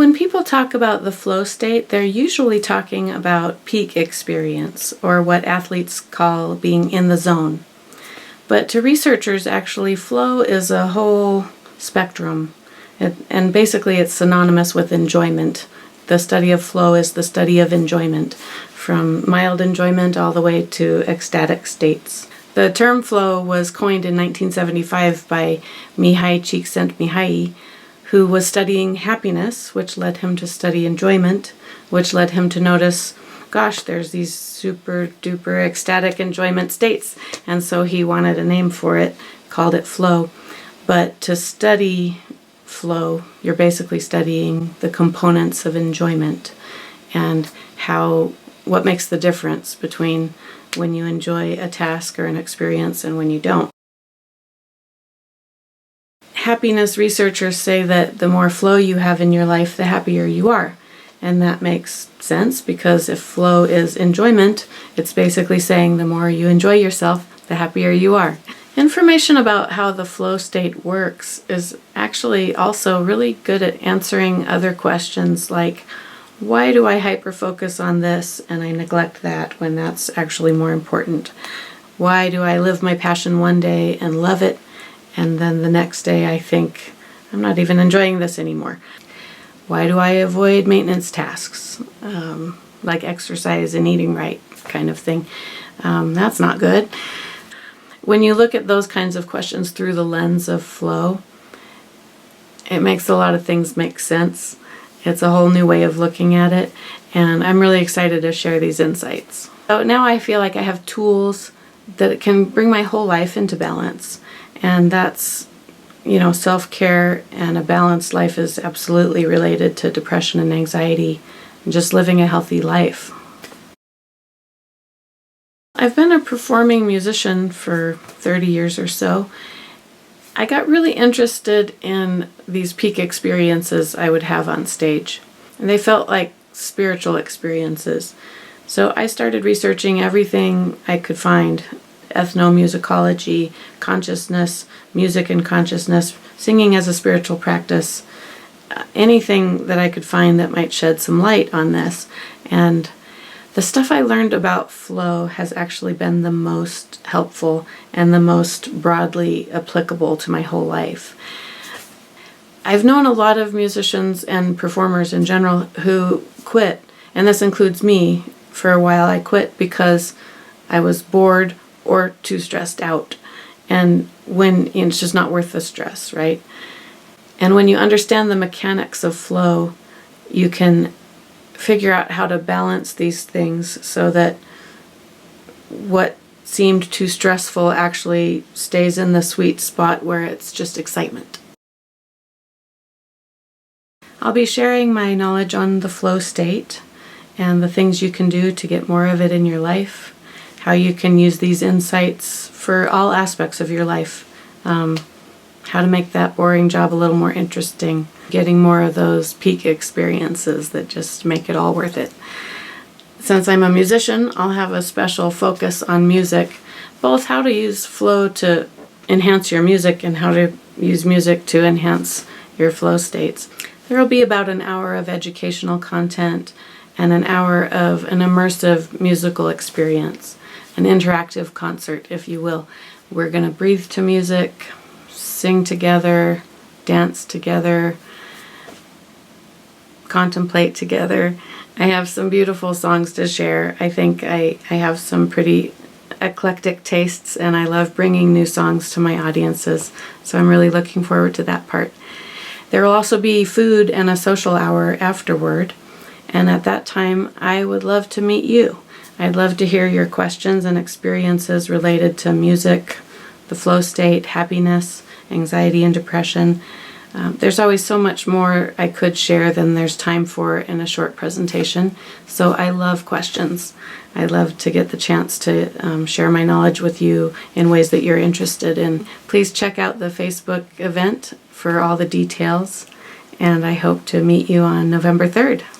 When people talk about the flow state, they're usually talking about peak experience, or what athletes call being in the zone. But to researchers, actually, flow is a whole spectrum, and basically it's synonymous with enjoyment. The study of flow is the study of enjoyment, from mild enjoyment all the way to ecstatic states. The term flow was coined in 1975 by Mihai Csikszentmihalyi, who was studying happiness, which led him to study enjoyment, which led him to notice, gosh, there's these super duper ecstatic enjoyment states. And so he wanted a name for it, called it flow. But to study flow, you're basically studying the components of enjoyment and what makes the difference between when you enjoy a task or an experience and when you don't. Happiness researchers say that the more flow you have in your life, the happier you are. And that makes sense, because if flow is enjoyment, it's basically saying the more you enjoy yourself, the happier you are. Information about how the flow state works is actually also really good at answering other questions like, why do I hyper-focus on this and I neglect that when that's actually more important? Why do I live my passion one day and love it, and then the next day I think, I'm not even enjoying this anymore? Why do I avoid maintenance tasks, like exercise and eating right kind of thing? That's not good. When you look at those kinds of questions through the lens of flow, it makes a lot of things make sense. It's a whole new way of looking at it, and I'm really excited to share these insights. So now I feel like I have tools that can bring my whole life into balance. And that's, self-care and a balanced life is absolutely related to depression and anxiety and just living a healthy life. I've been a performing musician for 30 years or so. I got really interested in these peak experiences I would have on stage, and they felt like spiritual experiences. So I started researching everything I could find: ethnomusicology, consciousness, music and consciousness, singing as a spiritual practice, anything that I could find that might shed some light on this. And the stuff I learned about flow has actually been the most helpful and the most broadly applicable to my whole life. I've known a lot of musicians and performers in general who quit, and this includes me. For a while I quit because I was bored or too stressed out, and when it's just not worth the stress, right? And when you understand the mechanics of flow, you can figure out how to balance these things so that what seemed too stressful actually stays in the sweet spot where it's just excitement. I'll be sharing my knowledge on the flow state and the things you can do to get more of it in your life, how you can use these insights for all aspects of your life, how to make that boring job a little more interesting, getting more of those peak experiences that just make it all worth it. Since I'm a musician, I'll have a special focus on music, both how to use flow to enhance your music and how to use music to enhance your flow states. There will be about an hour of educational content and an hour of an immersive musical experience, an interactive concert, if you will. We're going to breathe to music, sing together, dance together, contemplate together. I have some beautiful songs to share. I think I have some pretty eclectic tastes, and I love bringing new songs to my audiences, so I'm really looking forward to that part. There will also be food and a social hour afterward, and at that time I would love to meet you. I'd love to hear your questions and experiences related to music, the flow state, happiness, anxiety, and depression. There's always so much more I could share than there's time for in a short presentation, so I love questions. I love to get the chance to share my knowledge with you in ways that you're interested in. Please check out the Facebook event for all the details, and I hope to meet you on November 3rd.